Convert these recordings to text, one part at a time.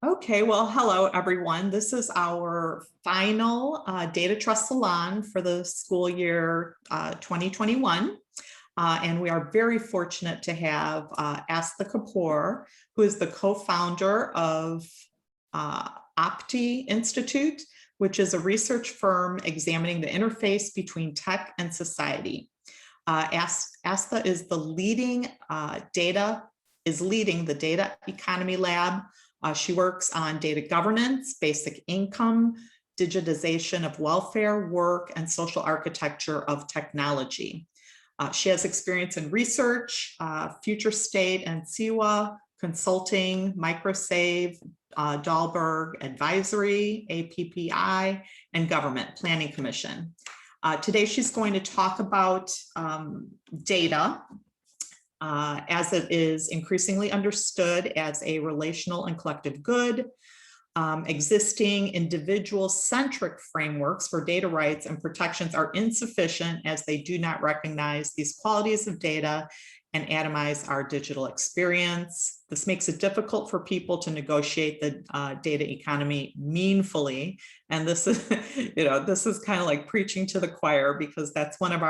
Okay, well, hello, everyone. This is our final Data Trust Salon for the school year 2021. And we are very fortunate to have Astha Kapoor, who is the co-founder of Opti Institute, which is a research firm examining the interface between tech and society. Astha is leading the Data Economy Lab. She works on data governance, basic income, digitization of welfare, work, and social architecture of technology. She has experience in research, future state and SIWA, consulting, microsave, Dahlberg advisory, APPI, and government planning commission. Today, she's going to talk about data as it is increasingly understood as a relational and collective good. Existing individual-centric frameworks for data rights and protections are insufficient as they do not recognize these qualities of data and atomize our digital experience. This makes it difficult for people to negotiate the data economy meaningfully. And this is, this is kind of like preaching to the choir, because that's one of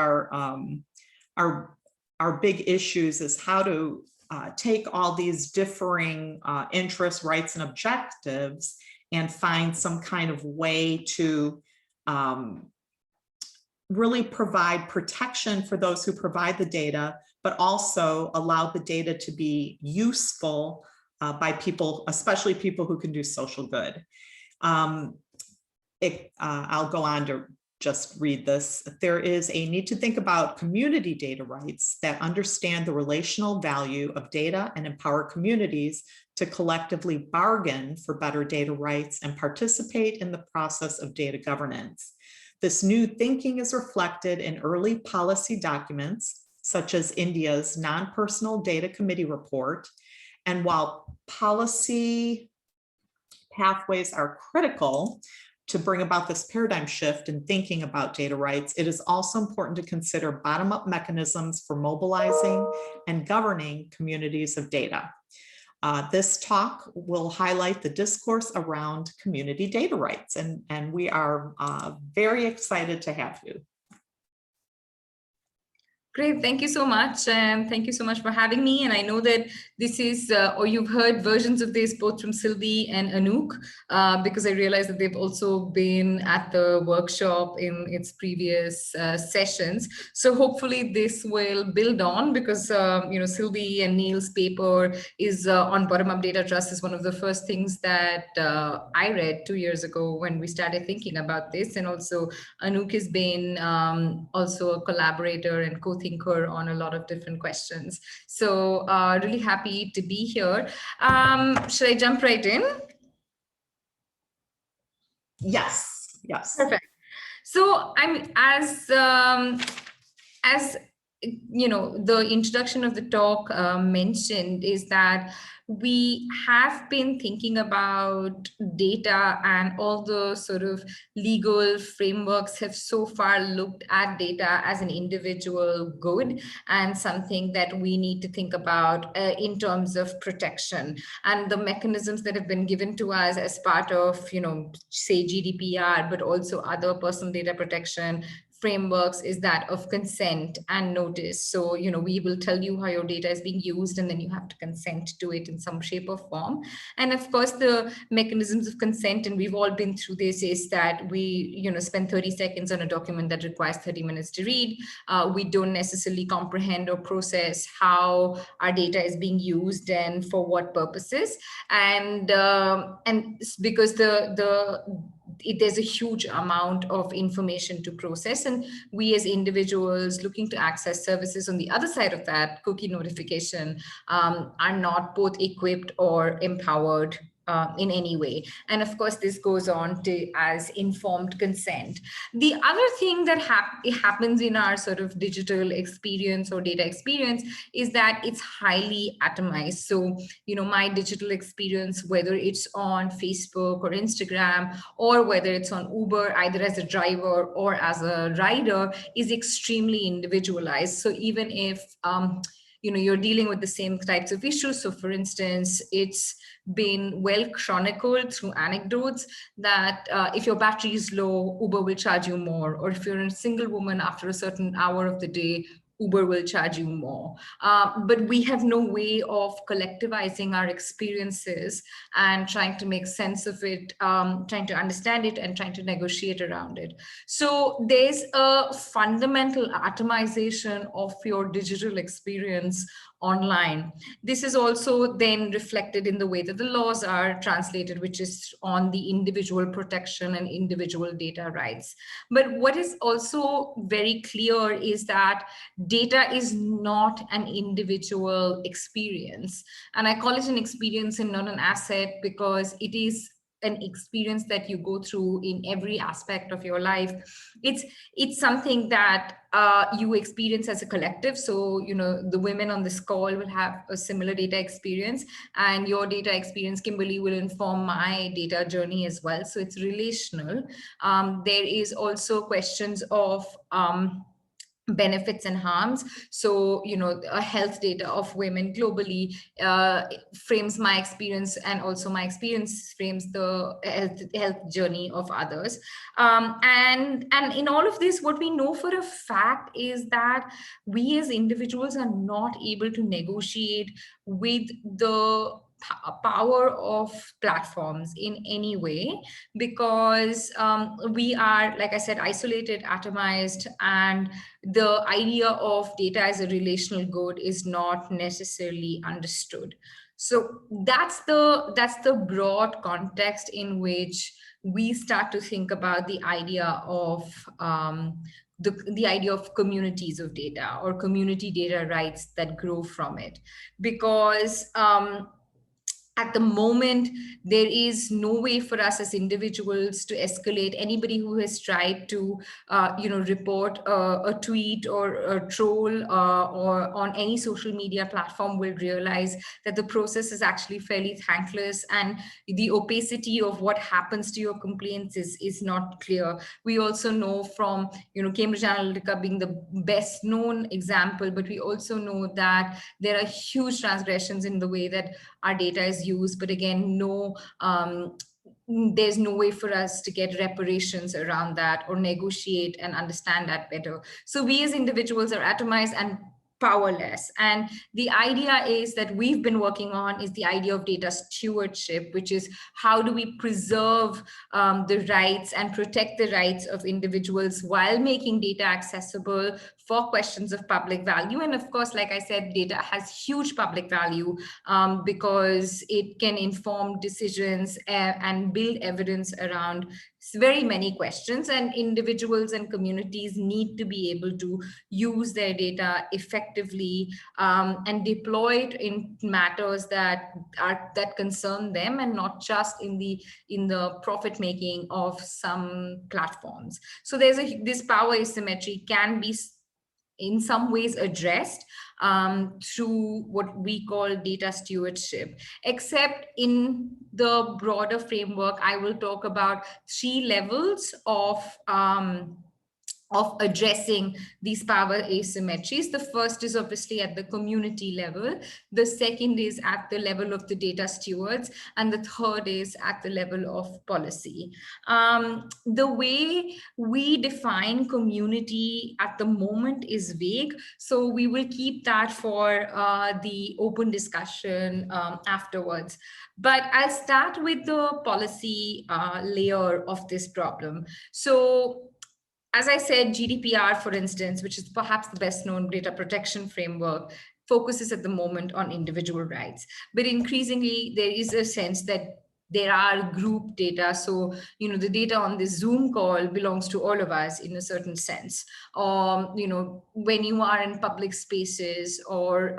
our big issues is how to take all these differing interests, rights, and objectives and find some kind of way to really provide protection for those who provide the data, but also allow the data to be useful by people, especially people who can do social good. I'll go on to just read this. There is a need to think about community data rights that understand the relational value of data and empower communities to collectively bargain for better data rights and participate in the process of data governance. This new thinking is reflected in early policy documents, such as India's Non-Personal Data Committee report. And while policy pathways are critical to bring about this paradigm shift in thinking about data rights, it is also important to consider bottom-up mechanisms for mobilizing and governing communities of data. This talk will highlight the discourse around community data rights, and we are very excited to have you. Great, thank you so much. And thank you so much for having me. And I know that this is, or you've heard versions of this both from Sylvie and Anouk, because I realized that they've also been at the workshop in its previous sessions. So hopefully this will build on, because Sylvie and Neil's paper is on bottom-up data trust is one of the first things that I read 2 years ago when we started thinking about this. And also Anouk has been also a collaborator and co-thinker on a lot of different questions. So really happy to be here. Should I jump right in? Yes, yes. Perfect. So I'm as the introduction of the talk mentioned is that we have been thinking about data, and all the sort of legal frameworks have so far looked at data as an individual good and something that we need to think about in terms of protection. And the mechanisms that have been given to us as part of, say GDPR, but also other personal data protection frameworks is that of consent and notice. So, we will tell you how your data is being used, and then you have to consent to it in some shape or form. And of course, the mechanisms of consent, and we've all been through this, is that we, spend 30 seconds on a document that requires 30 minutes to read. We don't necessarily comprehend or process how our data is being used and for what purposes. And because there's a huge amount of information to process, and we as individuals looking to access services on the other side of that cookie notification are not both equipped or empowered in any way. And of course, this goes on to as informed consent. The other thing that happens in our sort of digital experience or data experience is that it's highly atomized. So, my digital experience, whether it's on Facebook or Instagram, or whether it's on Uber, either as a driver or as a rider, is extremely individualized. So even if you're dealing with the same types of issues. So for instance, it's been well chronicled through anecdotes that if your battery is low, Uber will charge you more. Or if you're a single woman after a certain hour of the day, Uber will charge you more. But we have no way of collectivizing our experiences and trying to make sense of it, trying to understand it and trying to negotiate around it. So there's a fundamental atomization of your digital experience online. This is also then reflected in the way that the laws are translated, which is on the individual protection and individual data rights. But what is also very clear is that data is not an individual experience. And I call it an experience and not an asset because it is an experience that you go through in every aspect of your life. It's something that you experience as a collective. So, the women on this call will have a similar data experience, and your data experience, Kimberly, will inform my data journey as well. So it's relational. There is also questions of benefits and harms. So, a health data of women globally frames my experience, and also my experience frames the health journey of others. And in all of this, what we know for a fact is that we as individuals are not able to negotiate with the power of platforms in any way, because we are, like I said, isolated, atomized, and the idea of data as a relational good is not necessarily understood. So that's the broad context in which we start to think about the idea of the idea of communities of data or community data rights that grow from it. Because at the moment, there is no way for us as individuals to escalate. Anybody who has tried to, report a tweet or a troll or on any social media platform will realize that the process is actually fairly thankless, and the opacity of what happens to your complaints is not clear. We also know from, Cambridge Analytica being the best known example, but we also know that there are huge transgressions in the way that our data is used, but again, there's no way for us to get reparations around that or negotiate and understand that better. So we as individuals are atomized and powerless. And the idea is that we've been working on is the idea of data stewardship, which is how do we preserve the rights and protect the rights of individuals while making data accessible for questions of public value. And of course, like I said, data has huge public value because it can inform decisions and build evidence around very many questions, and individuals and communities need to be able to use their data effectively and deploy it in matters that concern them, and not just in the profit making of some platforms. So this power asymmetry can be in some ways addressed through what we call data stewardship. Except in the broader framework, I will talk about 3 levels of addressing these power asymmetries. The first is obviously at the community level. The second is at the level of the data stewards. And the third is at the level of policy. The way we define community at the moment is vague. So we will keep that for the open discussion afterwards. But I'll start with the policy layer of this problem. So as I said, GDPR, for instance, which is perhaps the best known data protection framework, focuses at the moment on individual rights. But increasingly, there is a sense that there are group data. So, the data on this Zoom call belongs to all of us in a certain sense. When you are in public spaces, or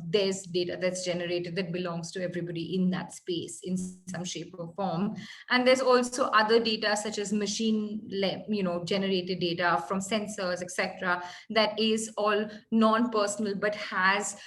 there's data that's generated that belongs to everybody in that space in some shape or form. And there's also other data such as generated data from sensors, etc., that is all non-personal, but has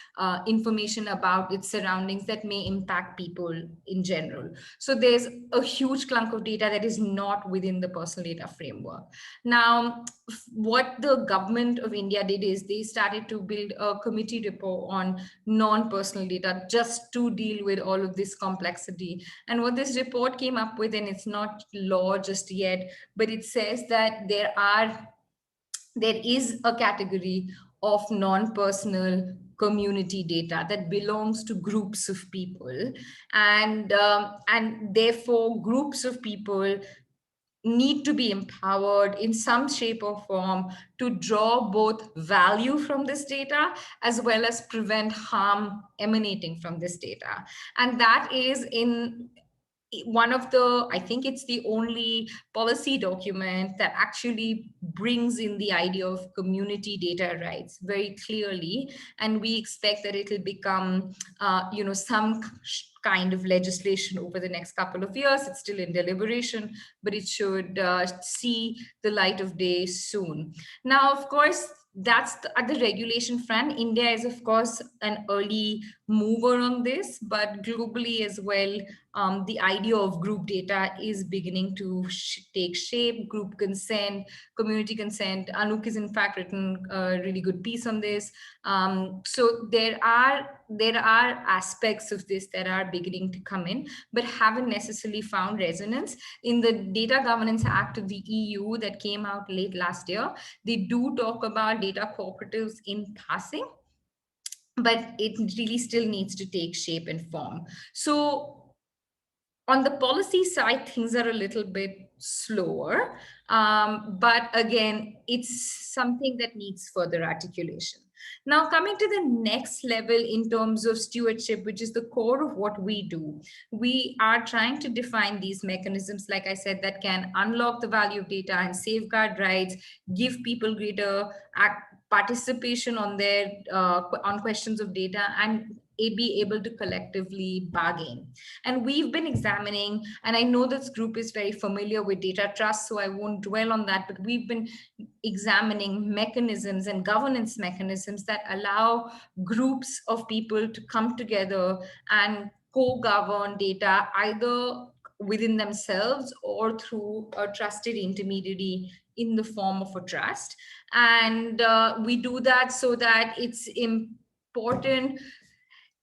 information about its surroundings that may impact people in general. So there's a huge chunk of data that is not within the personal data framework. Now, what the government of India did is they started to build a committee report on non-personal data just to deal with all of this complexity. And what this report came up with, and it's not law just yet, but it says that there is a category of non-personal community data that belongs to groups of people, and therefore groups of people need to be empowered in some shape or form to draw both value from this data as well as prevent harm emanating from this data. And that is in one of the, I think it's the only policy document that actually brings in the idea of community data rights very clearly. And we expect that it'll become, some kind of legislation over the next couple of years. It's still in deliberation, but it should see the light of day soon. Now, of course, that's at the regulation front. India is, of course, an early mover on this, but globally as well, the idea of group data is beginning to take shape. Group consent, community consent. Anuk has in fact written a really good piece on this. So there are aspects of this that are beginning to come in, but haven't necessarily found resonance. In the Data Governance Act of the EU that came out late last year, they do talk about data cooperatives in passing, but it really still needs to take shape and form. So on the policy side, things are a little bit slower, but again, it's something that needs further articulation. Now, coming to the next level in terms of stewardship, which is the core of what we do, we are trying to define these mechanisms, like I said, that can unlock the value of data and safeguard rights, give people greater participation on their on questions of data, and be able to collectively bargain. And we've been examining, and I know this group is very familiar with data trust, so I won't dwell on that, but we've been examining mechanisms and governance mechanisms that allow groups of people to come together and co-govern data, either within themselves or through a trusted intermediary in the form of a trust. And we do that so that it's important.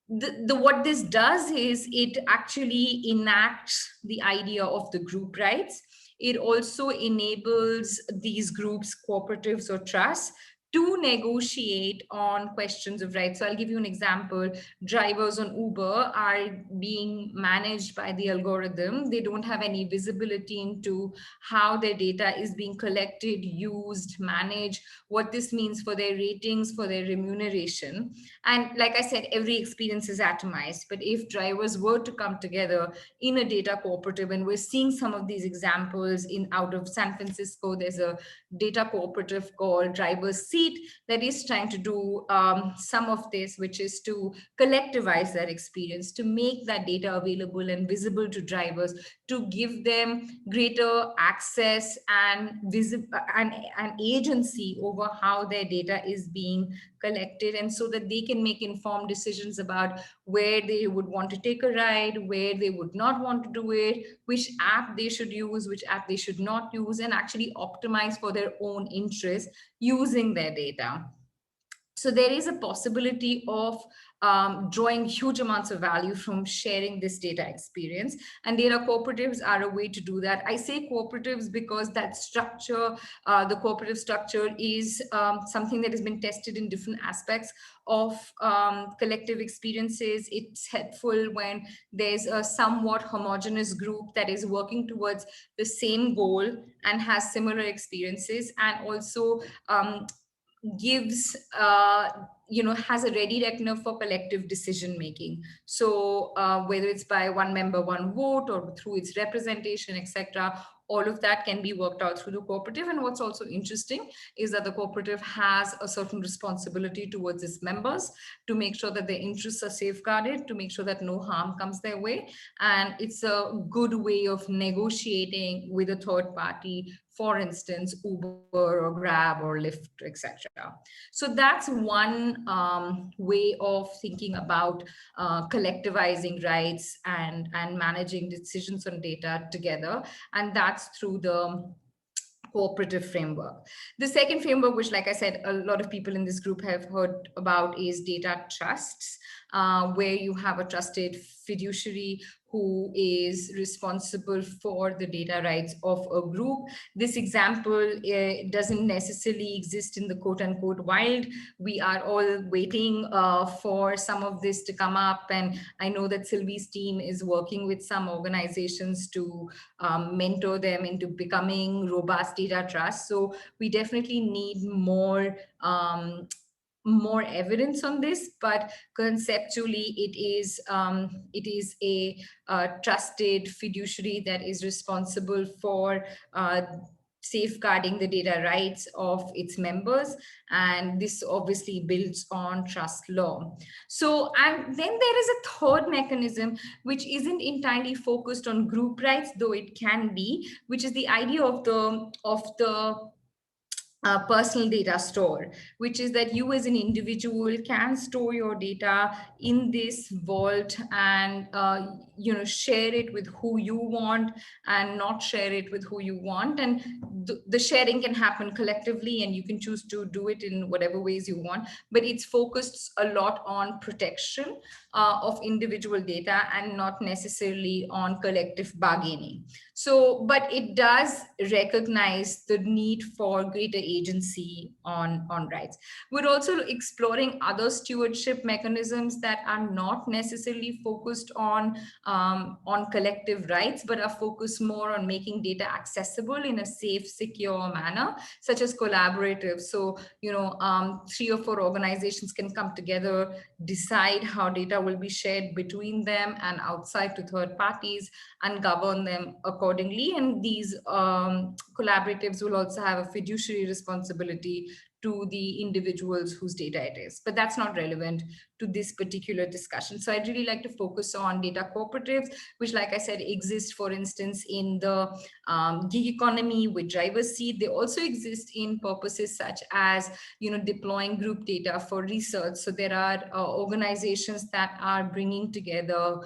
What this does is it actually enacts the idea of the group rights. It also enables these groups, cooperatives or trusts, to negotiate on questions of rights. So I'll give you an example. Drivers on Uber are being managed by the algorithm. They don't have any visibility into how their data is being collected, used, managed, what this means for their ratings, for their remuneration. And like I said, every experience is atomized. But if drivers were to come together in a data cooperative, and we're seeing some of these examples out of San Francisco, there's a data cooperative called Driver's Seat that is trying to do some of this, which is to collectivize that experience, to make that data available and visible to drivers, to give them greater access and agency over how their data is being collected, and so that they can make informed decisions about where they would want to take a ride, where they would not want to do it, which app they should use, which app they should not use, and actually optimize for their own interests using their data. So there is a possibility of drawing huge amounts of value from sharing this data experience, and data cooperatives are a way to do that. I say cooperatives because that structure, the cooperative structure, is something that has been tested in different aspects of collective experiences. It's helpful when there's a somewhat homogeneous group that is working towards the same goal and has similar experiences, and also gives has a ready reckoner for collective decision making. So whether it's by one member, one vote, or through its representation, etc., all of that can be worked out through the cooperative. And what's also interesting is that the cooperative has a certain responsibility towards its members to make sure that their interests are safeguarded, to make sure that no harm comes their way. And it's a good way of negotiating with a third party for instance, Uber or Grab or Lyft, etc. So that's one way of thinking about collectivizing rights and managing decisions on data together. And that's through the cooperative framework. The second framework, which, like I said, a lot of people in this group have heard about, is data trusts, where you have a trusted fiduciary who is responsible for the data rights of a group. This example doesn't necessarily exist in the quote unquote wild. We are all waiting for some of this to come up. And I know that Sylvie's team is working with some organizations to mentor them into becoming robust data trusts. So we definitely need more evidence on this, but conceptually it is a trusted fiduciary that is responsible for safeguarding the data rights of its members, and this obviously builds on trust law. So, and then there is a third mechanism which isn't entirely focused on group rights, though it can be, which is the idea of the personal data store, which is that you as an individual can store your data in this vault and share it with who you want and not share it with who you want. And the sharing can happen collectively, and you can choose to do it in whatever ways you want, but it's focused a lot on protection of individual data and not necessarily on collective bargaining. So, but it does recognize the need for greater agency on rights. We're also exploring other stewardship mechanisms that are not necessarily focused on collective rights, but are focused more on making data accessible in a safe, secure manner, such as collaborative. So, 3 or 4 organizations can come together, decide how data will be shared between them and outside to third parties, and govern them accordingly. And these collaboratives will also have a fiduciary responsibility to the individuals whose data it is. But that's not relevant to this particular discussion. So I'd really like to focus on data cooperatives, which, like I said, exist, for instance, in the gig economy with driver's seat. They also exist in purposes such as, deploying group data for research. So there are organizations that are bringing together,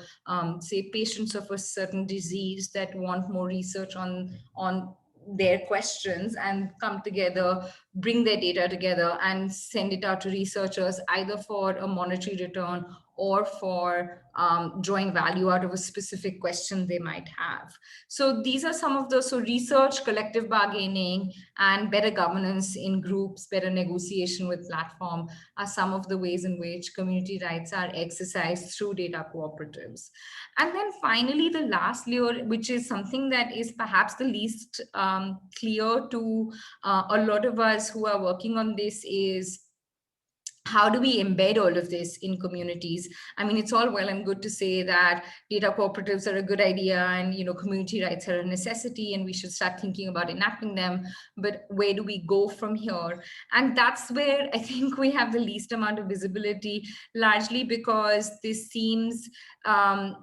say, patients of a certain disease that want more research on their questions, and come together, bring their data together and send it out to researchers, either for a monetary return or for drawing value out of a specific question they might have. So these are some of the, so research, collective bargaining, and better governance in groups, better negotiation with platform are some of the ways in which community rights are exercised through data cooperatives. And then finally, the last layer, which is something that is perhaps the least clear to a lot of us who are working on this, is how do we embed all of this in communities? I mean, it's all well and good to say that data cooperatives are a good idea and, community rights are a necessity and we should start thinking about enacting them. But where do we go from here? And that's where I think we have the least amount of visibility, largely because this seems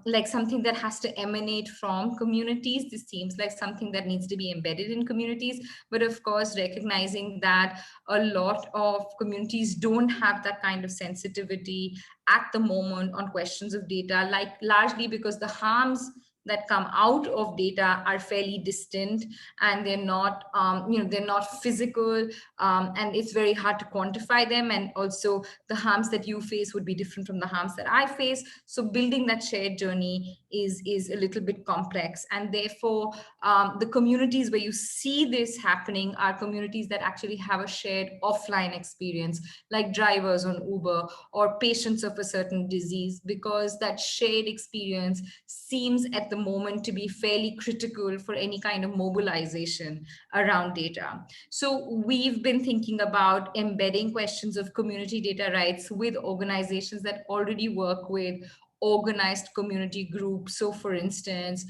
like something that has to emanate from communities. This seems like something that needs to be embedded in communities. But of course, recognizing that a lot of communities don't have that kind of sensitivity at the moment on questions of data, like largely because the harms that come out of data are fairly distant, and they're not, they're not physical, and it's very hard to quantify them. And also the harms that you face would be different from the harms that I face. So building that shared journey is a little bit complex. And therefore, the communities where you see this happening are communities that actually have a shared offline experience, like drivers on Uber or patients of a certain disease, because that shared experience seems at the moment to be fairly critical for any kind of mobilization around data. So we've been thinking about embedding questions of community data rights with organizations that already work with organized community groups. So for instance,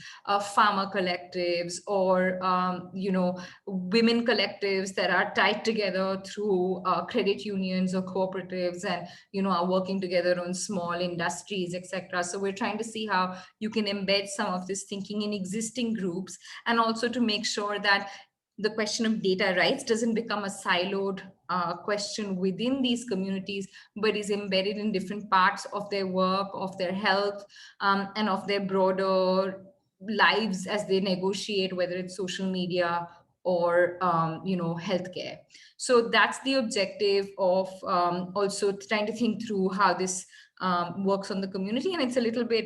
farmer collectives or women collectives that are tied together through credit unions or cooperatives, and are working together on small industries, etc. So we're trying to see how you can embed some of this thinking in existing groups, and also to make sure that the question of data rights doesn't become a siloed question within these communities, but is embedded in different parts of their work, of their health, and of their broader lives as they negotiate, whether it's social media or healthcare. So that's the objective of also trying to think through how this works on the community. And it's a little bit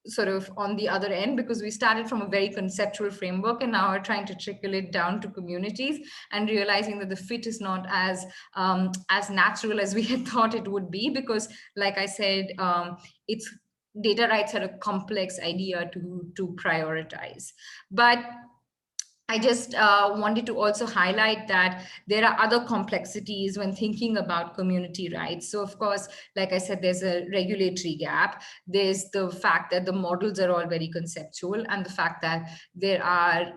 sort of on the other end, because we started from a very conceptual framework and now are trying to trickle it down to communities, and realizing that the fit is not as natural as we had thought it would be, because like I said, it's data rights are a complex idea to prioritize. But I just wanted to also highlight that there are other complexities when thinking about community rights. So of course, like I said, there's a regulatory gap. There's the fact that the models are all very conceptual, and the fact that there are,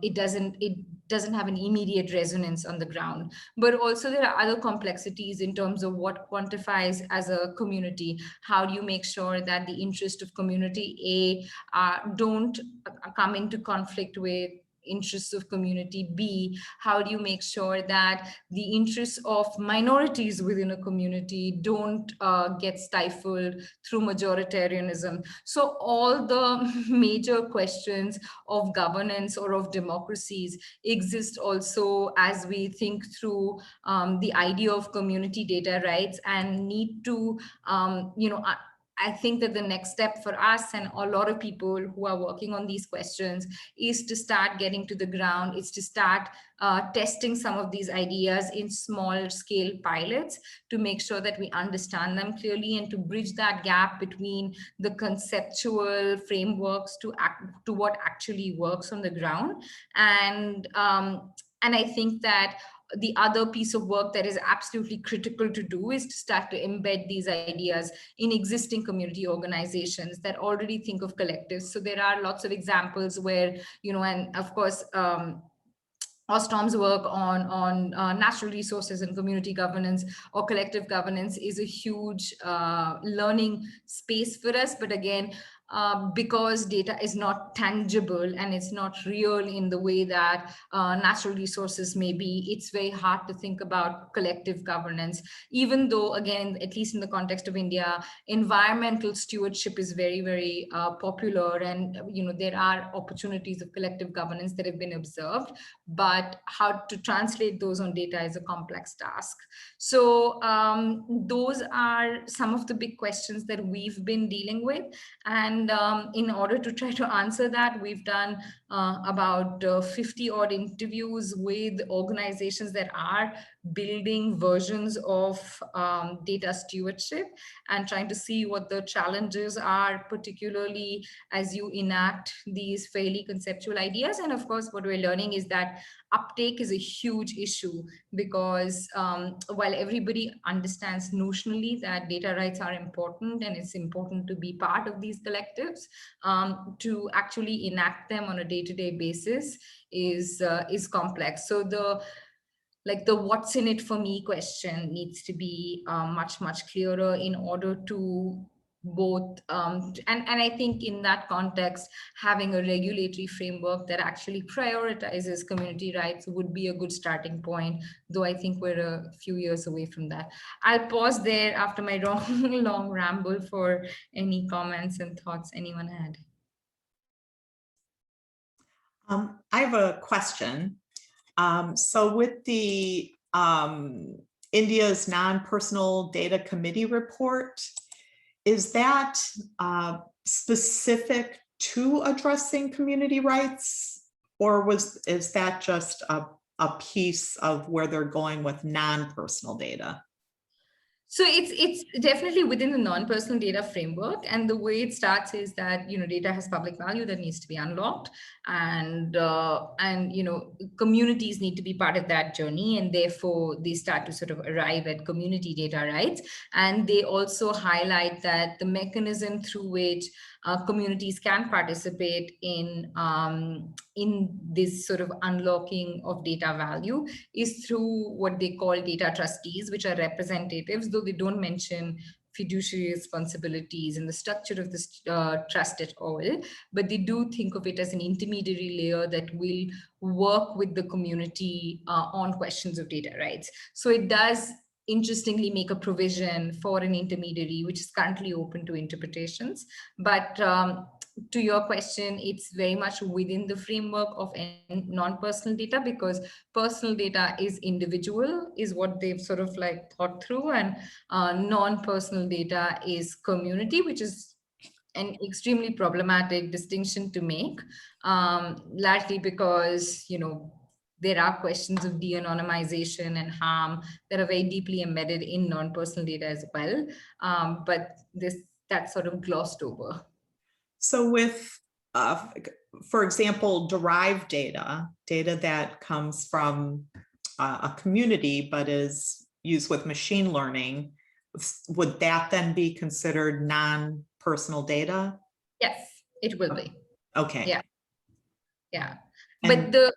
it doesn't have an immediate resonance on the ground. But also there are other complexities in terms of what quantifies as a community. How do you make sure that the interest of community A don't come into conflict with interests of community B? How do you make sure that the interests of minorities within a community don't get stifled through majoritarianism? So all the major questions of governance or of democracies exist also as we think through the idea of community data rights, and need to, I think that the next step for us and a lot of people who are working on these questions is to start getting to the ground, is to start testing some of these ideas in small scale pilots to make sure that we understand them clearly, and to bridge that gap between the conceptual frameworks to what actually works on the ground. And I think that the other piece of work that is absolutely critical to do is to start to embed these ideas in existing community organizations that already think of collectives. So there are lots of examples where, and of course, Ostom's work on natural resources and community governance or collective governance is a huge learning space for us. But again, because data is not tangible and it's not real in the way that natural resources may be, it's very hard to think about collective governance, even though, again, at least in the context of India, environmental stewardship is very, very popular. And, there are opportunities of collective governance that have been observed, but how to translate those on data is a complex task. So those are some of the big questions that we've been dealing with. And in order to try to answer that, we've done about 50 odd interviews with organizations that are building versions of data stewardship, and trying to see what the challenges are, particularly as you enact these fairly conceptual ideas. And of course, what we're learning is that uptake is a huge issue, because while everybody understands notionally that data rights are important and it's important to be part of these collectives, to actually enact them on a day-to-day basis is complex. So the what's in it for me question needs to be much clearer in order to both and I think in that context, having a regulatory framework that actually prioritizes community rights would be a good starting point, though I think we're a few years away from that. I'll pause there after my long ramble for any comments and thoughts anyone had. I have a question. So with the India's non-personal data committee report, is that specific to addressing community rights, or is that just a piece of where they're going with non-personal data? So it's definitely within the non-personal data framework, and the way it starts is that data has public value that needs to be unlocked, and communities need to be part of that journey, and therefore they start to sort of arrive at community data rights. And they also highlight that the mechanism through which communities can participate in this sort of unlocking of data value is through what they call data trustees, which are representatives, though they don't mention fiduciary responsibilities and the structure of this trust at all, but they do think of it as an intermediary layer that will work with the community on questions of data rights. So it does interestingly make a provision for an intermediary, which is currently open to interpretations. But to your question, it's very much within the framework of non-personal data, because personal data is individual, is what they've sort of like thought through, and non-personal data is community, which is an extremely problematic distinction to make, largely because, you know, there are questions of de-anonymization and harm that are very deeply embedded in non-personal data as well. But that's sort of glossed over. So with, for example, derived data that comes from a community but is used with machine learning, would that then be considered non-personal data? Yes, it will be. Okay. Yeah. Yeah. And but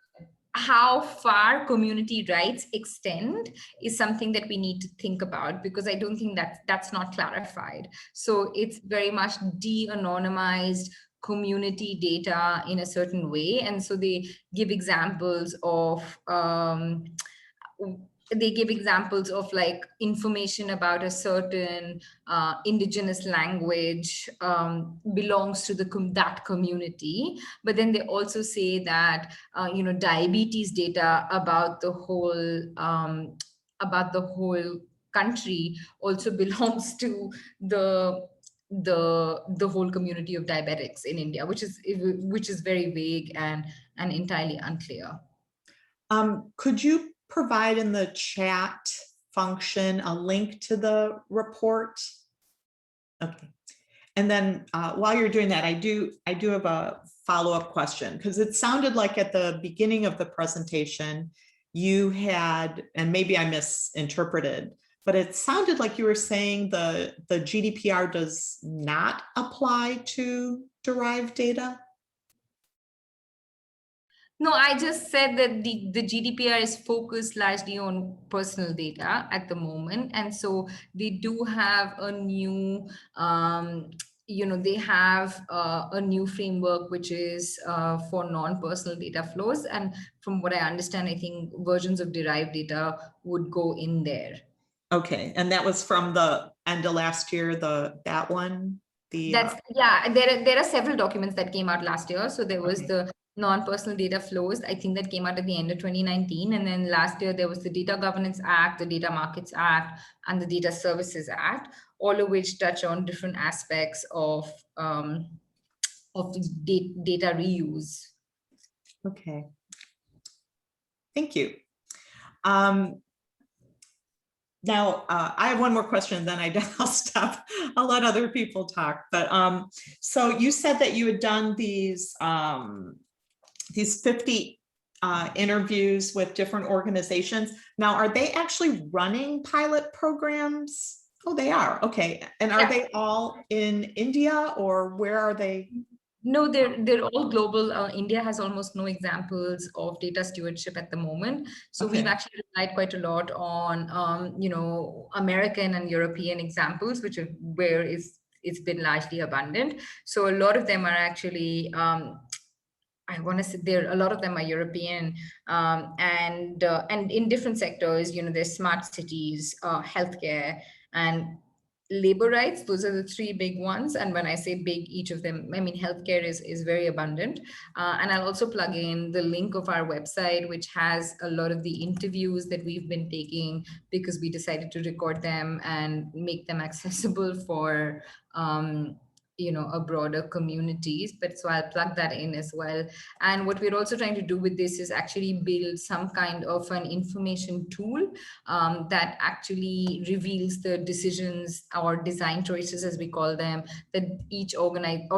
how far community rights extend is something that we need to think about, because I don't think that's not clarified. So it's very much de-anonymized community data in a certain way. And so they give examples of like information about a certain indigenous language belongs to that community. But then they also say that, you know, diabetes data about the whole country also belongs to the whole community of diabetics in India, which is very vague and entirely unclear. could you provide in the chat function a link to the report? Okay. And then while you're doing that, I do have a follow-up question, because it sounded like at the beginning of the presentation you had, and maybe I misinterpreted, but it sounded like you were saying the GDPR does not apply to derived data. No, I just said that the GDPR is focused largely on personal data at the moment. And so they do have a new, they have a new framework, which is for non-personal data flows. And from what I understand, I think versions of derived data would go in there. Okay, and that was from the end of last year, that one? Yeah, there are several documents that came out last year. So there was the non-personal data flows, I think, that came out at the end of 2019. And then last year there was the Data Governance Act, the Data Markets Act, and the Data Services Act, all of which touch on different aspects of data reuse. Okay. Thank you. Now, I have one more question, then I'll stop. I'll let other people talk. But so you said that you had done these 50 interviews with different organizations. Now, are they actually running pilot programs? Oh, they are. Okay. And are they all in India, or where are they? No, they're all global. India has almost no examples of data stewardship at the moment. So we've actually relied quite a lot on, American and European examples, where it's been largely abundant. So a lot of them are actually, I want to say a lot of them are European, and in different sectors. You know, there's smart cities, healthcare, and labor rights. Those are the three big ones. And when I say big, each of them, I mean, healthcare is very abundant. And I'll also plug in the link of our website, which has a lot of the interviews that we've been taking, because we decided to record them and make them accessible for a broader communities. But so I'll plug that in as well. And what we're also trying to do with this is actually build some kind of an information tool that actually reveals the decisions or design choices, as we call them, that each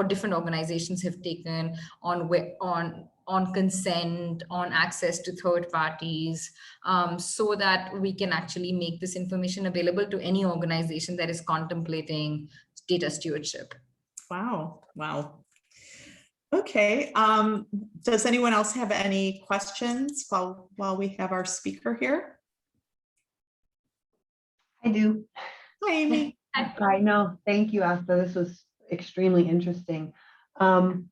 different organizations have taken on consent, on access to third parties, so that we can actually make this information available to any organization that is contemplating data stewardship. Wow. Okay. Does anyone else have any questions while we have our speaker here? I do. Hi, Amy. I know. Thank you, Astha. This was extremely interesting. I'm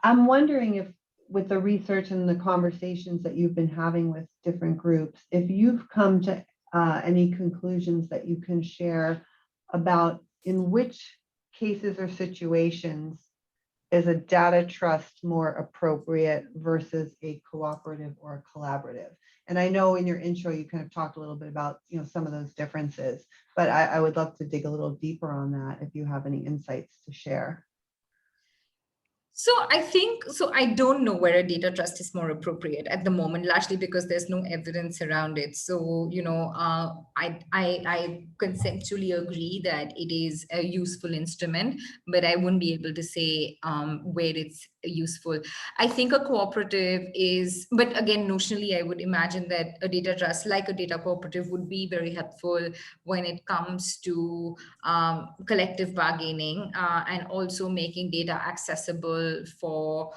wondering if, with the research and the conversations that you've been having with different groups, if you've come to any conclusions that you can share about in which cases or situations is a data trust more appropriate versus a cooperative or a collaborative? And I know in your intro, you kind of talked a little bit about, some of those differences, but I would love to dig a little deeper on that if you have any insights to share. So I don't know where a data trust is more appropriate at the moment, largely because there's no evidence around it. So, I conceptually agree that it is a useful instrument, but I wouldn't be able to say where it's useful. I think a cooperative is, but again, notionally, I would imagine that a data trust, like a data cooperative, would be very helpful when it comes to collective bargaining and also making data accessible for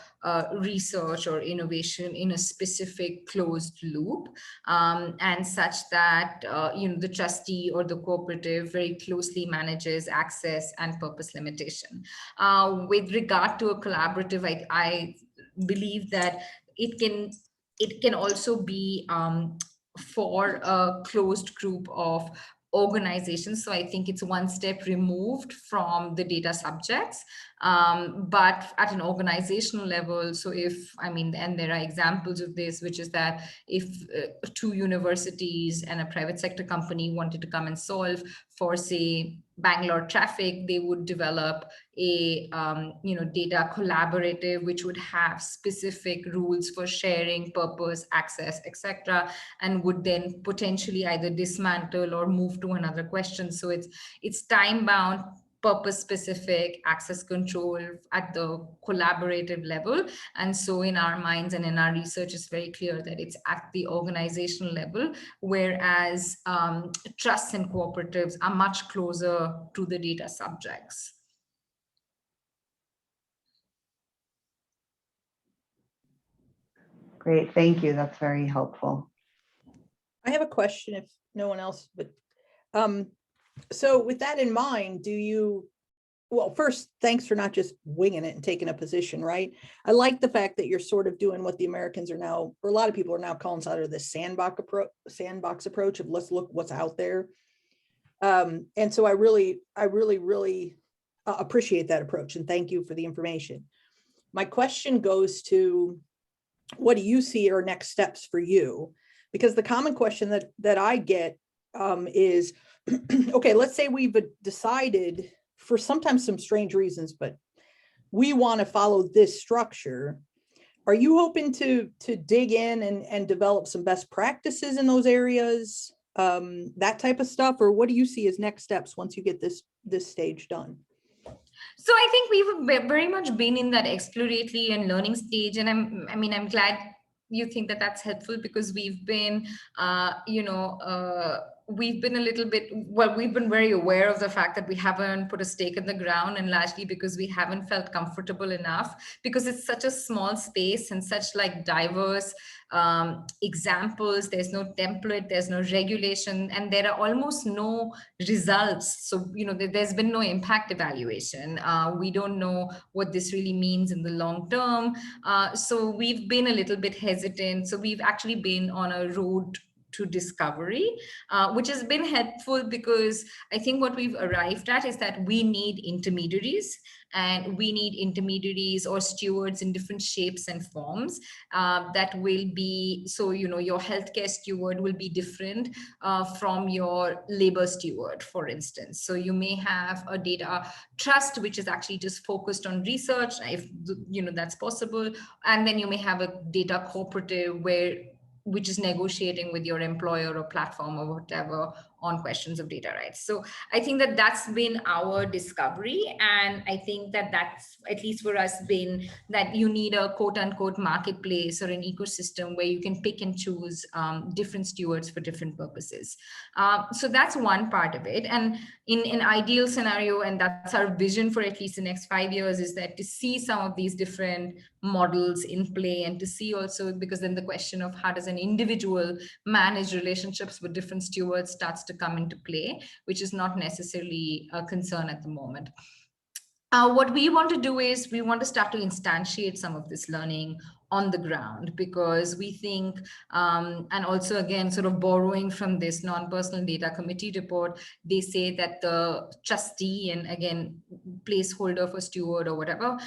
research or innovation in a specific closed loop, and such that the trustee or the cooperative very closely manages access and purpose limitation. With regard to a collaborative, I believe that it can also be for a closed group of organizations. So I think it's one step removed from the data subjects, but at an organizational level. So and there are examples of this, which is that if two universities and a private sector company wanted to come and solve for, say, Bangalore traffic, they would develop a data collaborative, which would have specific rules for sharing, purpose, access, etc., and would then potentially either dismantle or move to another question. So it's time bound, purpose specific, access control at the collaborative level. And so in our minds and in our research, it's very clear that it's at the organizational level, whereas trusts and cooperatives are much closer to the data subjects. Great, thank you. That's very helpful. I have a question if no one else, but so with that in mind, well, first, thanks for not just winging it and taking a position, right? I like the fact that you're sort of doing what the Americans are now, or a lot of people are now calling sort of the sandbox approach of let's look what's out there. And so I really appreciate that approach, and thank you for the information. My question goes to, what do you see are next steps for you? Because the common question that I get is, okay, let's say we've decided, for sometimes some strange reasons, but we want to follow this structure. Are you hoping to dig in and develop some best practices in those areas, that type of stuff? Or what do you see as next steps once you get this stage done? So I think we've very much been in that exploratory and learning stage, and I'm glad you think that that's helpful, because we've been we've been a little bit, well, we've been very aware of the fact that we haven't put a stake in the ground, and largely because we haven't felt comfortable enough, because it's such a small space and such diverse examples. There's no template, there's no regulation, and there are almost no results. So, there's been no impact evaluation. We don't know what this really means in the long term. So we've been a little bit hesitant. So we've actually been on a road to discovery, which has been helpful, because I think what we've arrived at is that we need intermediaries, and we need intermediaries or stewards in different shapes and forms that will be, so, your healthcare steward will be different from your labor steward, for instance. So you may have a data trust, which is actually just focused on research, if that's possible. And then you may have a data cooperative which is negotiating with your employer or platform or whatever on questions of data rights. So I think that that's been our discovery. And I think that that's, at least for us, been that you need a quote unquote marketplace or an ecosystem where you can pick and choose different stewards for different purposes. So that's one part of it. And in an ideal scenario, and that's our vision for at least the next 5 years, is that to see some of these different models in play, and to see also, because then the question of how does an individual manage relationships with different stewards starts to come into play, which is not necessarily a concern at the moment. What we want to do is we want to start to instantiate some of this learning on the ground, because we think, and also again, sort of borrowing from this non-personal data committee report, they say that the trustee, and again, placeholder for steward or whatever,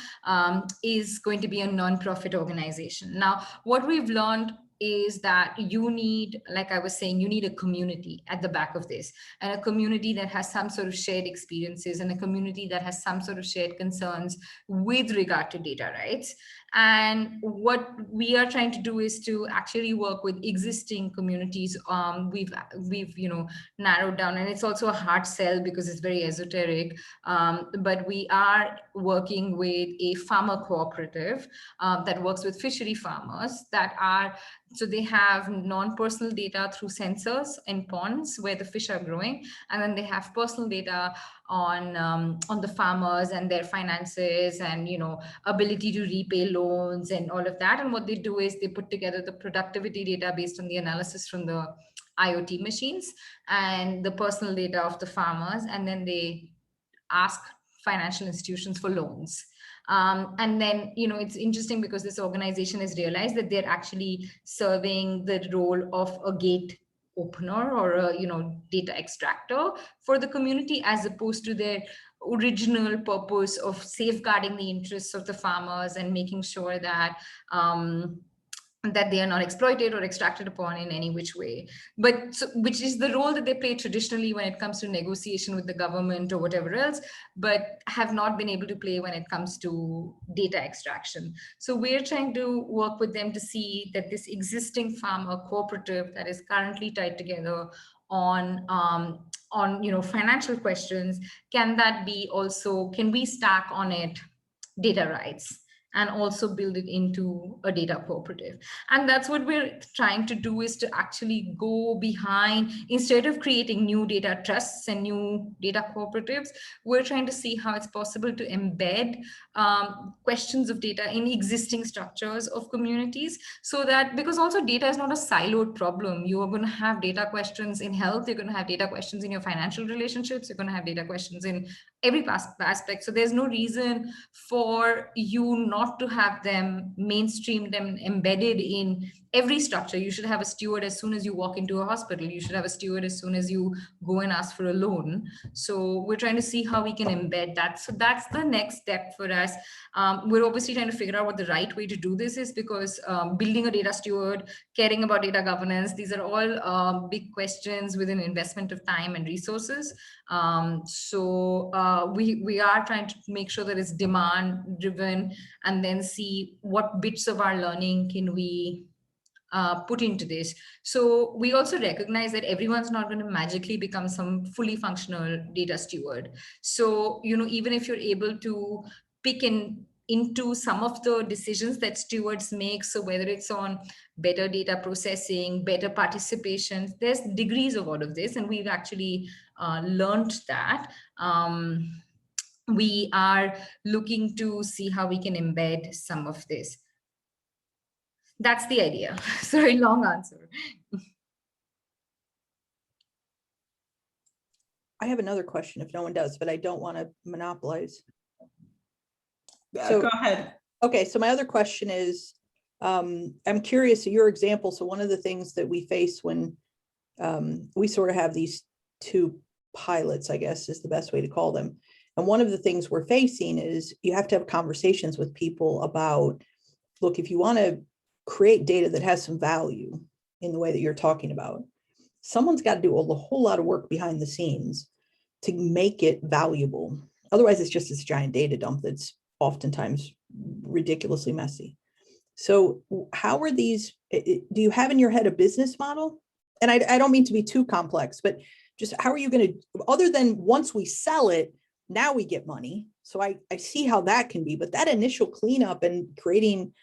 is going to be a non-profit organization. Now, what we've learned is that you need, like I was saying, you need a community at the back of this, and a community that has some sort of shared experiences, and a community that has some sort of shared concerns with regard to data rights. And what we are trying to do is to actually work with existing communities. We've narrowed down, and it's also a hard sell because it's very esoteric. But we are working with a farmer cooperative that works with fishery farmers that are, so they have non-personal data through sensors in ponds where the fish are growing, and then they have personal data on the farmers and their finances and ability to repay loans and all of that. And what they do is they put together the productivity data based on the analysis from the IoT machines and the personal data of the farmers, and then they ask financial institutions for loans. And then, it's interesting because this organization has realized that they're actually serving the role of a gate opener or a data extractor for the community, as opposed to their original purpose of safeguarding the interests of the farmers and making sure that that they are not exploited or extracted upon in any which way. But which is the role that they play traditionally when it comes to negotiation with the government or whatever else, but have not been able to play when it comes to data extraction. So we're trying to work with them to see that this existing farmer cooperative that is currently tied together on financial questions, can we stack on it data rights and also build it into a data cooperative? And that's what we're trying to do, is to actually go behind, instead of creating new data trusts and new data cooperatives, we're trying to see how it's possible to embed questions of data in existing structures of communities, so that, because also data is not a siloed problem. You are going to have data questions in health, you're going to have data questions in your financial relationships, you're going to have data questions in every aspect. So there's no reason for you not to have them mainstreamed and embedded in every structure. You should have a steward as soon as you walk into a hospital. You should have a steward as soon as you go and ask for a loan. So we're trying to see how we can embed that. So that's the next step for us. We're obviously trying to figure out what the right way to do this is, because building a data steward, caring about data governance, these are all big questions with an investment of time and resources. So we are trying to make sure that it's demand driven, and then see what bits of our learning can we put into this. So we also recognize that everyone's not going to magically become some fully functional data steward. So, even if you're able to pick into some of the decisions that stewards make, so whether it's on better data processing, better participation, there's degrees of all of this, and we've actually learned that. We are looking to see how we can embed some of this. That's the idea. Sorry, long answer. I have another question if no one does, but I don't want to monopolize. So go ahead. Okay, so my other question is, I'm curious of your example. So one of the things that we face when we sort of have these two pilots, I guess is the best way to call them. And one of the things we're facing is you have to have conversations with people about, look, if you want to create data that has some value in the way that you're talking about, someone's got to do a whole lot of work behind the scenes to make it valuable. Otherwise, it's just this giant data dump that's oftentimes ridiculously messy. So how are these, do you have in your head a business model? And I don't mean to be too complex, but just how are you going to, other than once we sell it, now we get money. So I see how that can be, but that initial cleanup and creating,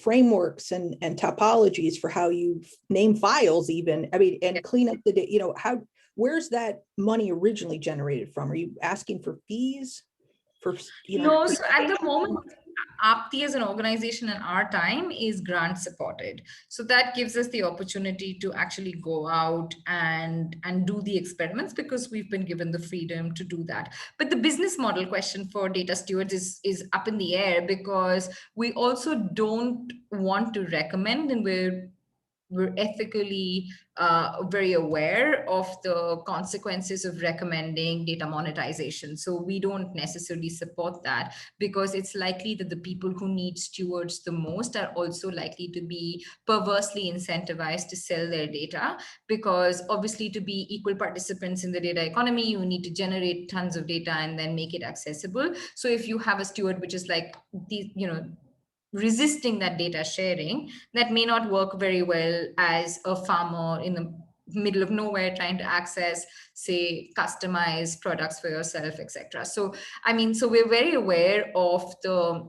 frameworks and topologies for how you name files even, and clean up the data, where's that money originally generated from? Are you asking for fees? No, so at the moment, Aapti as an organization in our time is grant supported. So that gives us the opportunity to actually go out and do the experiments because we've been given the freedom to do that. But the business model question for data stewards is up in the air because we also don't want to recommend, and we're ethically very aware of the consequences of recommending data monetization. So we don't necessarily support that because it's likely that the people who need stewards the most are also likely to be perversely incentivized to sell their data, because obviously to be equal participants in the data economy, you need to generate tons of data and then make it accessible. So if you have a steward which is like resisting that data sharing, that may not work very well as a farmer in the middle of nowhere trying to access, say, customized products for yourself, etc. So I mean, so we're very aware of the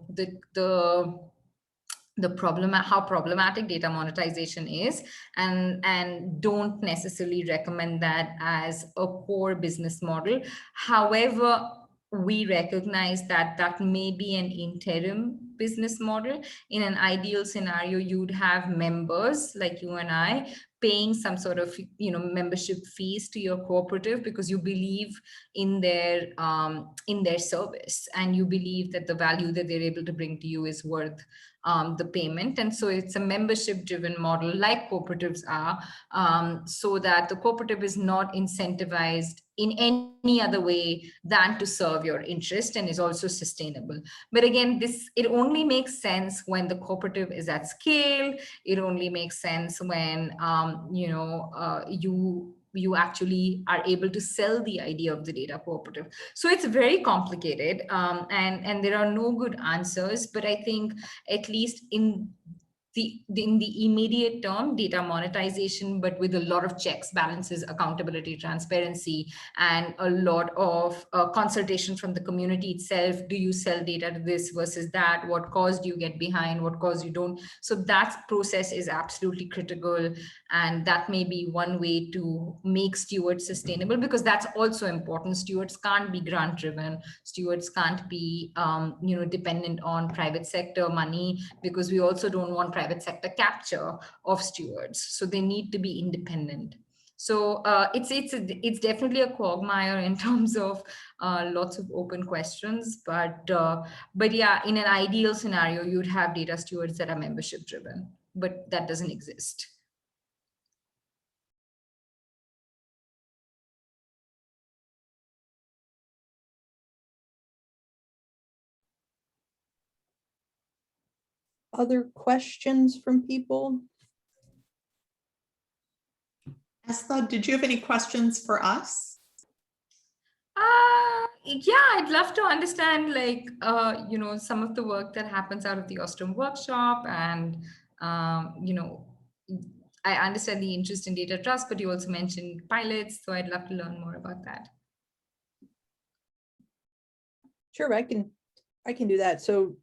problem, how problematic data monetization is, and don't necessarily recommend that as a core business model. However, we recognize that that may be an interim business model. In an ideal scenario, you'd have members like you and I paying some sort of membership fees to your cooperative because you believe in their service, and you believe that the value that they're able to bring to you is worth the payment. And so it's a membership driven model like cooperatives are, so that the cooperative is not incentivized in any other way than to serve your interest, and is also sustainable. But again, it only makes sense when the cooperative is at scale. It only makes sense when you actually are able to sell the idea of the data cooperative. So it's very complicated, and there are no good answers. But I think at least in the immediate term, data monetization, but with a lot of checks, balances, accountability, transparency, and a lot of consultation from the community itself. Do you sell data to this versus that? What cause do you get behind? What cause you don't? So that process is absolutely critical. And that may be one way to make stewards sustainable, because that's also important. Stewards can't be grant driven. Stewards can't be dependent on private sector money, because we also don't want private sector capture of stewards. So they need to be independent. So it's definitely a quagmire in terms of lots of open questions. But yeah, in an ideal scenario, you'd have data stewards that are membership driven, but that doesn't exist. Other questions from people? Astha, did you have any questions for us? Yeah, I'd love to understand, like, some of the work that happens out of the Ostrom workshop. And, I understand the interest in data trust, but you also mentioned pilots. So I'd love to learn more about that. Sure, I can do that. So,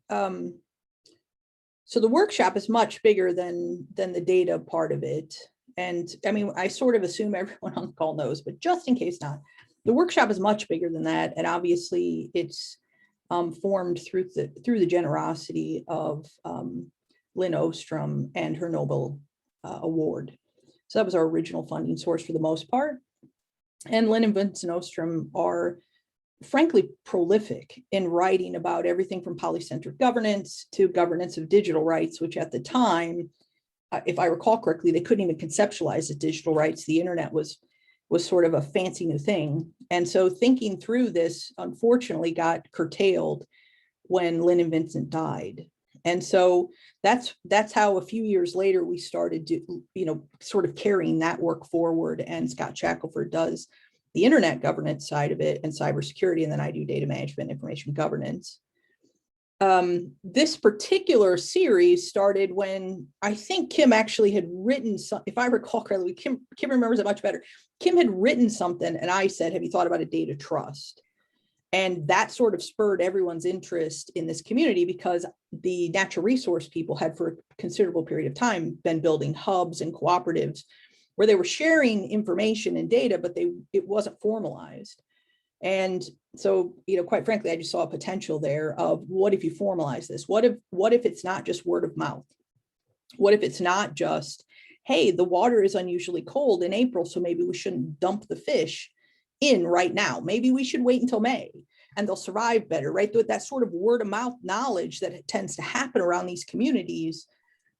so the workshop is much bigger than the data part of it. And I mean, I sort of assume everyone on the call knows, but just in case not, the workshop is much bigger than that. And obviously it's formed through the generosity of Lynn Ostrom and her Nobel Award. So that was our original funding source for the most part. And Lynn and Vincent Ostrom are frankly prolific in writing about everything from polycentric governance to governance of digital rights, which at the time, if I recall correctly, they couldn't even conceptualize the digital rights. The internet was sort of a fancy new thing. And so thinking through this, unfortunately, got curtailed when Lynn and Vincent died. And so that's how a few years later we started to, sort of carrying that work forward. And Scott Shackelford does the internet governance side of it and cybersecurity, and then I do data management, information governance. This particular series started when I think Kim actually had written some, if I recall correctly, Kim remembers it much better. Kim had written something and I said, have you thought about a data trust? And that sort of spurred everyone's interest in this community, because the natural resource people had for a considerable period of time been building hubs and cooperatives where they were sharing information and data, but it wasn't formalized. And so, quite frankly, I just saw a potential there of what if you formalize this? What if it's not just word of mouth? What if it's not just, hey, the water is unusually cold in April, so maybe we shouldn't dump the fish in right now. Maybe we should wait until May and they'll survive better, right? That sort of word of mouth knowledge that tends to happen around these communities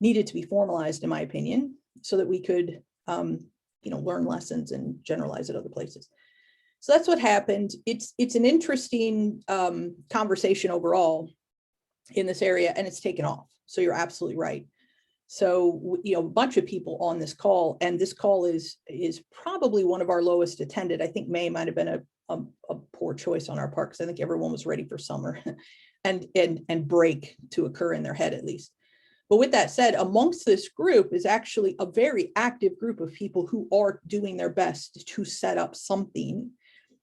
needed to be formalized, in my opinion, so that we could, learn lessons and generalize at other places. So that's what happened. It's an interesting conversation overall in this area, and it's taken off. So you're absolutely right. So, a bunch of people on this call, and this call is probably one of our lowest attended. I think May might have been a poor choice on our part, because I think everyone was ready for summer and break to occur in their head at least. But with that said, amongst this group is actually a very active group of people who are doing their best to set up something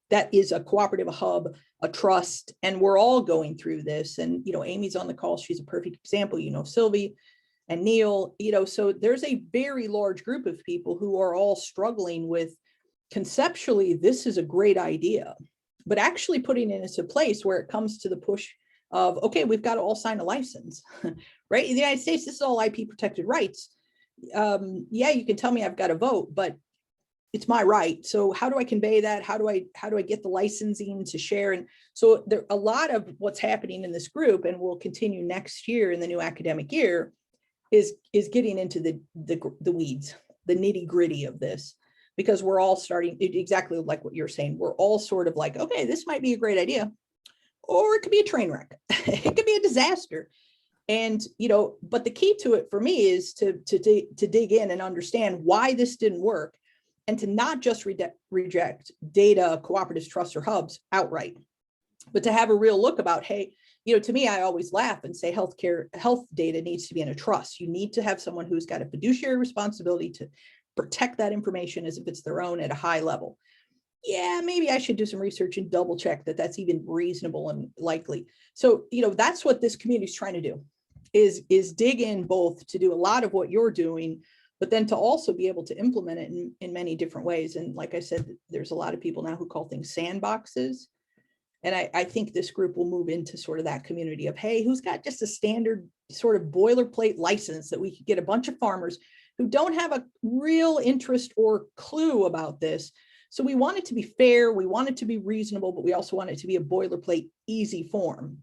that is a cooperative, a hub, a trust, and we're all going through this. And, Amy's on the call. She's a perfect example, Sylvie and Neil, so there's a very large group of people who are all struggling with conceptually, this is a great idea, but actually putting it into place where it comes to the push of, okay, we've got to all sign a license, right? In the United States, this is all IP protected rights. Yeah, you can tell me I've got to vote, but it's my right. So how do I convey that? How do I get the licensing to share? And so there a lot of what's happening in this group, and will continue next year in the new academic year, is getting into the weeds, the nitty gritty of this, because we're all starting exactly like what you're saying. We're all sort of like, okay, this might be a great idea, or it could be a train wreck. It could be a disaster. And, but the key to it for me is to dig in and understand why this didn't work, and to not just reject data, cooperatives, trusts, or hubs outright, but to have a real look about, hey, to me, I always laugh and say health data needs to be in a trust. You need to have someone who's got a fiduciary responsibility to protect that information as if it's their own at a high level. Yeah, maybe I should do some research and double check that that's even reasonable and likely. So, that's what this community is trying to do, is dig in both to do a lot of what you're doing, but then to also be able to implement it in many different ways. And like I said, there's a lot of people now who call things sandboxes. And I think this group will move into sort of that community of, hey, who's got just a standard sort of boilerplate license that we could get a bunch of farmers who don't have a real interest or clue about this. So we want it to be fair, we want it to be reasonable, but we also want it to be a boilerplate, easy form.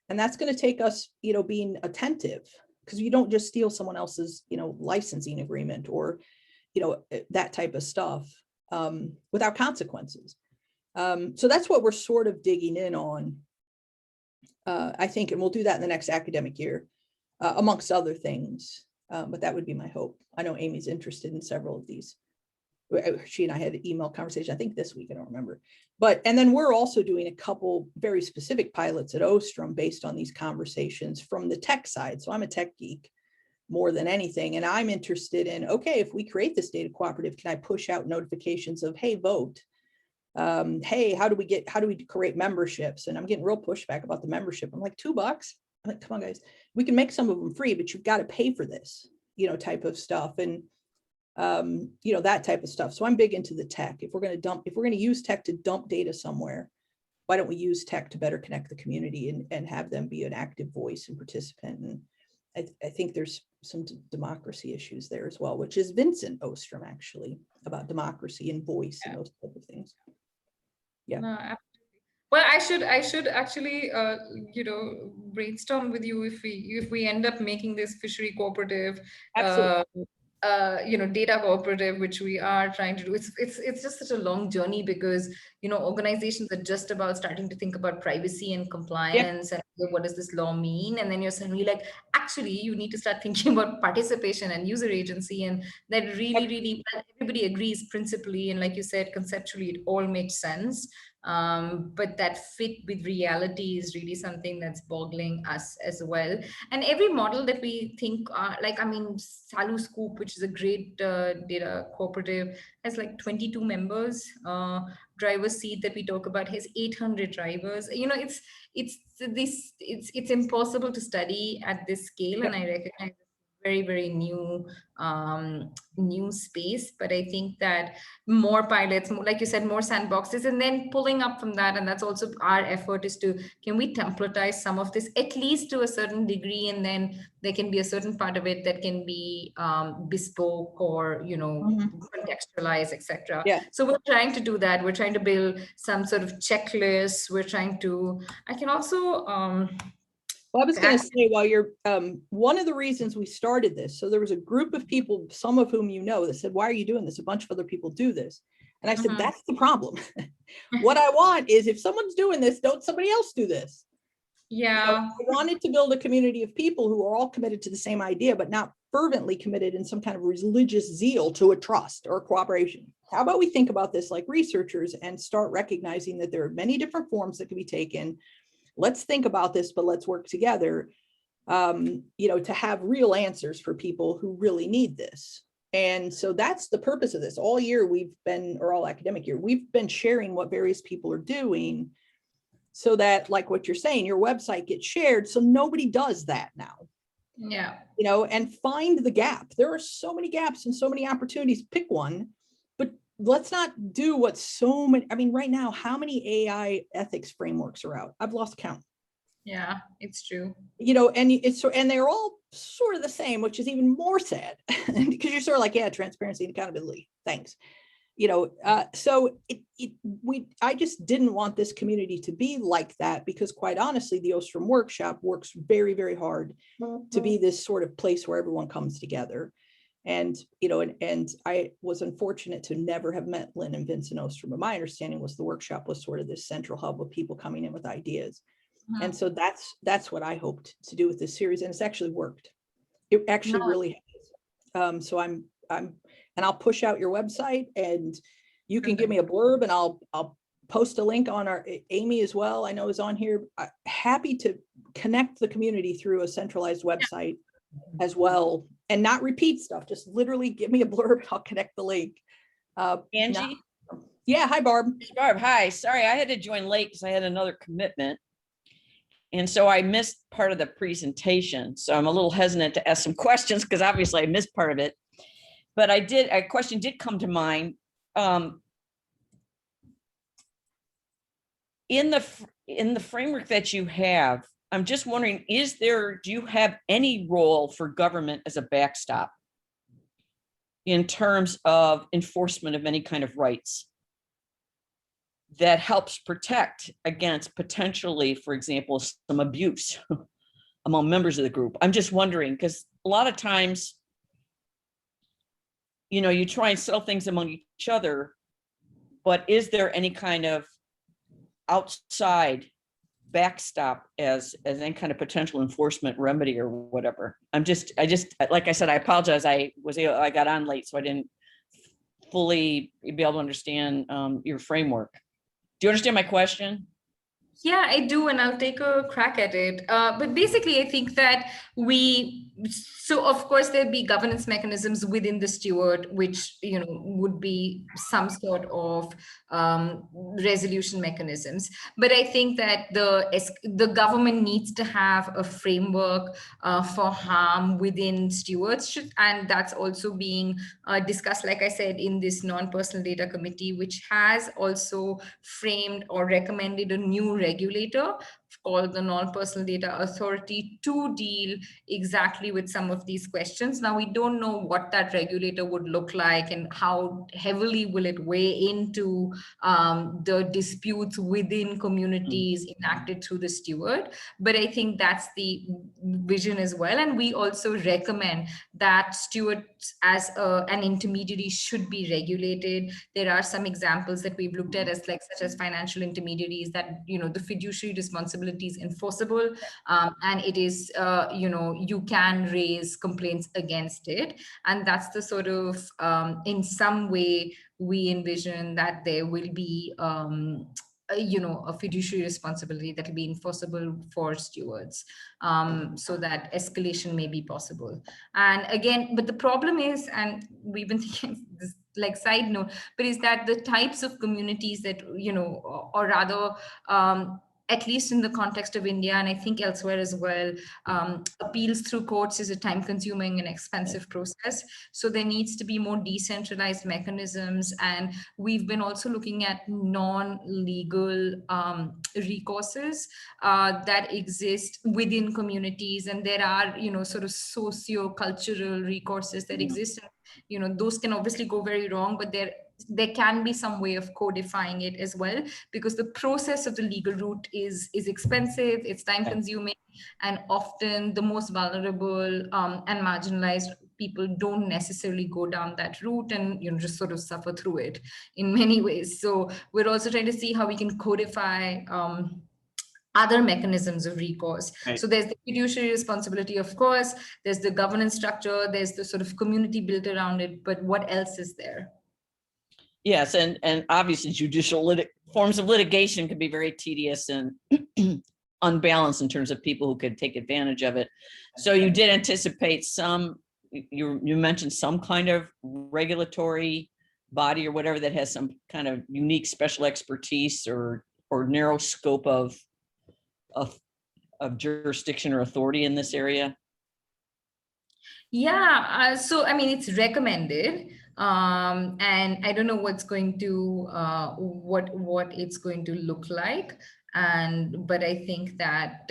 And that's going to take us, being attentive, because you don't just steal someone else's, licensing agreement or, that type of stuff without consequences. So that's what we're sort of digging in on, I think, and we'll do that in the next academic year, amongst other things. But that would be my hope. I know Amy's interested in several of these. She and I had an email conversation, I think this week, I don't remember. And then we're also doing a couple very specific pilots at Ostrom based on these conversations from the tech side. So I'm a tech geek more than anything. And I'm interested in, okay, if we create this data cooperative, can I push out notifications of, hey, vote? Hey, how do we create memberships? And I'm getting real pushback about the membership. I'm like, $2. I'm like, come on, guys, we can make some of them free, but you've got to pay for this, type of stuff. And, that type of stuff. So I'm big into the tech. If we're going to use tech to dump data somewhere, why don't we use tech to better connect the community and have them be an active voice and participant? And I think there's some democracy issues there as well, which is Vincent Ostrom actually, about democracy and voice and those type of things. Yeah. No, absolutely. Well, I should actually, brainstorm with you if we end up making this fishery cooperative, Absolutely. Data cooperative, which we are trying to do. It's just such a long journey, because organizations are just about starting to think about privacy and compliance, and what does this law mean, and then you're suddenly like, actually you need to start thinking about participation and user agency, and that really everybody agrees principally, and like you said, conceptually it all makes sense. But that fit with reality is really something that's boggling us as well. And every model that we think, Salu Scoop, which is a great data cooperative, has like 22 members. Driver's Seat that we talk about has 800 drivers. It's impossible to study at this scale, and I recognize very, very new space. But I think that more pilots, like you said, more sandboxes, and then pulling up from that, and that's also our effort, is to, can we templatize some of this at least to a certain degree, and then there can be a certain part of it that can be bespoke or, contextualize, etc. Yeah. So we're trying to do that. We're trying to build some sort of checklists. We're trying to, I can also Well, I was going to say, while you're, one of the reasons we started this, so there was a group of people, some of whom you know, that said, why are you doing this? A bunch of other people do this. And I said, that's the problem. What I want is, if someone's doing this, don't somebody else do this. Yeah. I wanted to build a community of people who are all committed to the same idea, but not fervently committed in some kind of religious zeal to a trust or cooperation. How about we think about this like researchers and start recognizing that there are many different forms that can be taken. Let's think about this, but let's work together, to have real answers for people who really need this. And so that's the purpose of this. All year we've been, or all academic year, we've been sharing what various people are doing, so that, like what you're saying, your website gets shared. So nobody does that now. Yeah. And find the gap. There are so many gaps and so many opportunities. Pick one, but let's not do what so many, I mean, right now, how many AI ethics frameworks are out? I've lost count. Yeah, it's true. And they're all sort of the same, which is even more sad, because you're sort of like, yeah, transparency and accountability. Thanks. So I just didn't want this community to be like that, because quite honestly, the Ostrom workshop works very, very hard to be this sort of place where everyone comes together. And, and I was unfortunate to never have met Lynn and Vincent Ostrom, but my understanding was the workshop was sort of this central hub of people coming in with ideas. And so that's what I hoped to do with this series. And it's actually worked. It actually really has. So and I'll push out your website, and you can give me a blurb, and I'll post a link on our Amy as well. I know is on here. Happy to connect the community through a centralized website as well, and not repeat stuff. Just literally give me a blurb. I'll connect the link. Angie? Yeah. Hi, Barb. Barb, hi. Sorry, I had to join late because I had another commitment. And so I missed part of the presentation. So I'm a little hesitant to ask some questions, because obviously I missed part of it. But a question did come to mind. In the framework that you have, I'm just wondering, do you have any role for government as a backstop in terms of enforcement of any kind of rights that helps protect against potentially, for example, some abuse among members of the group? I'm just wondering, because a lot of times, you try and settle things among each other, but is there any kind of outside backstop as any kind of potential enforcement remedy or whatever? I just, like I said, I apologize. I got on late, so I didn't fully be able to understand your framework. Do you understand my question? Yeah, I do, and I'll take a crack at it. But basically, I think that so of course there'd be governance mechanisms within the steward, which would be some sort of resolution mechanisms. But I think that the government needs to have a framework for harm within stewards, and that's also being discussed, like I said, in this non-personal data committee, which has also framed or recommended a new regulator called the Non-Personal Data Authority to deal exactly with some of these questions. Now, we don't know what that regulator would look like and how heavily will it weigh into the disputes within communities enacted through the steward. But I think that's the vision as well. And we also recommend that stewards as an intermediary should be regulated. There are some examples that we've looked at such as financial intermediaries, that the fiduciary responsibility is enforceable, and it is you can raise complaints against it, and that's the sort of in some way we envision that there will be a fiduciary responsibility that will be enforceable for stewards, so that escalation may be possible. And again, but the problem is, and we've been thinking this like side note, but is that the types of communities that or rather at least in the context of India, and I think elsewhere as well, appeals through courts is a time-consuming and expensive process. So there needs to be more decentralized mechanisms. And we've been also looking at non-legal recourses that exist within communities. And there are, sort of socio-cultural recourses that exist. Those can obviously go very wrong, but there can be some way of codifying it as well, because the process of the legal route is expensive, it's time consuming, and often the most vulnerable and marginalized people don't necessarily go down that route and just sort of suffer through it in many ways. So we're also trying to see how we can codify other mechanisms of recourse. Right. So there's the fiduciary responsibility, of course, there's the governance structure, there's the sort of community built around it, but what else is there? Yes, and obviously judicial forms of litigation can be very tedious and unbalanced in terms of people who could take advantage of it. So you did anticipate you mentioned some kind of regulatory body or whatever that has some kind of unique special expertise or narrow scope of jurisdiction or authority in this area? Yeah, so I mean, it's recommended, and I don't know what's going to what it's going to look like, but I think that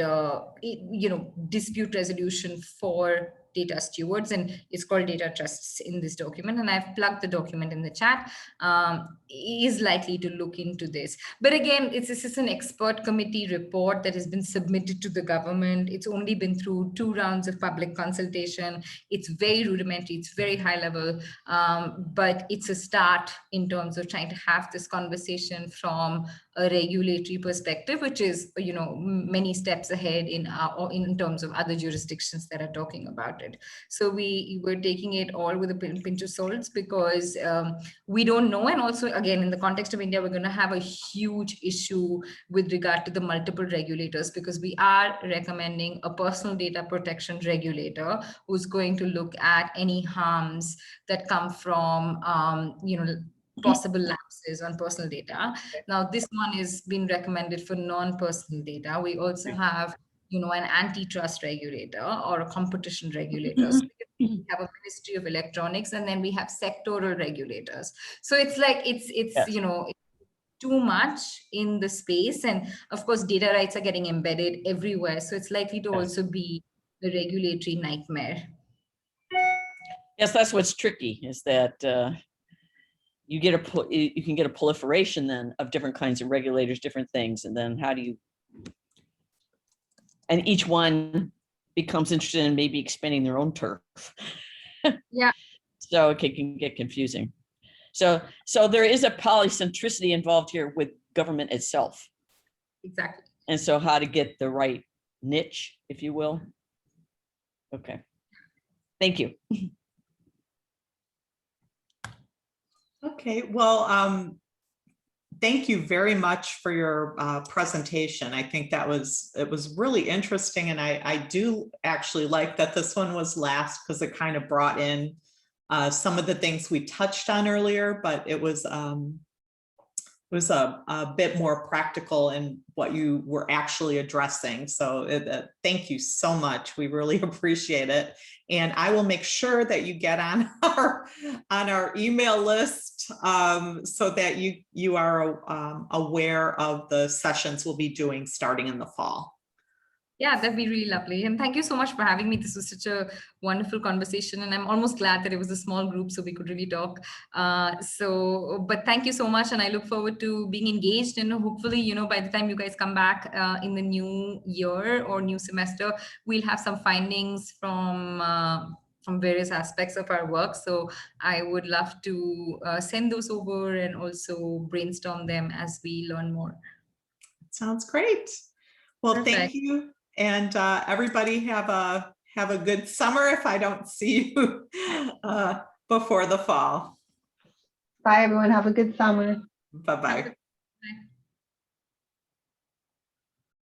dispute resolution for data stewards, and it's called data trusts in this document, and I've plugged the document in the chat, is likely to look into this. But again, this is an expert committee report that has been submitted to the government. It's only been through 2 rounds of public consultation. It's very rudimentary, it's very high level, but it's a start in terms of trying to have this conversation from a regulatory perspective, which is, many steps ahead in terms of other jurisdictions that are talking about it. So we're taking it all with a pinch of salt, because we don't know. And also, again, in the context of India, we're going to have a huge issue with regard to the multiple regulators, because we are recommending a personal data protection regulator who's going to look at any harms that come from, possible lapses on personal data. Now, this one is being recommended for non-personal data. We also have, an antitrust regulator or a competition regulator. So we have a Ministry of Electronics, and then we have sectoral regulators. So it's like, it's Yes. too much in the space. And of course, data rights are getting embedded everywhere. So it's likely to also be the regulatory nightmare. Yes, that's what's tricky, is that you can get a proliferation then of different kinds of regulators, different things, and then and each one becomes interested in maybe expanding their own turf. Yeah. So it can get confusing. So there is a polycentricity involved here with government itself. Exactly. And so how to get the right niche, if you will. Okay. Thank you. Okay, well, thank you very much for your presentation. I think it was really interesting, and I do actually like that this one was last, because it kind of brought in some of the things we touched on earlier, but it was a bit more practical in what you were actually addressing. So thank you so much. We really appreciate it. And I will make sure that you get on our email list so that you are aware of the sessions we'll be doing starting in the fall. Yeah, that'd be really lovely. And thank you so much for having me. This was such a wonderful conversation, and I'm almost glad that it was a small group so we could really talk. But thank you so much. And I look forward to being engaged, and hopefully, by the time you guys come back in the new year or new semester, we'll have some findings from various aspects of our work. So I would love to send those over and also brainstorm them as we learn more. Sounds great. Well, Perfect. Thank you. And everybody have a good summer if I don't see you before the fall. Bye, everyone. Have a good summer. Bye-bye.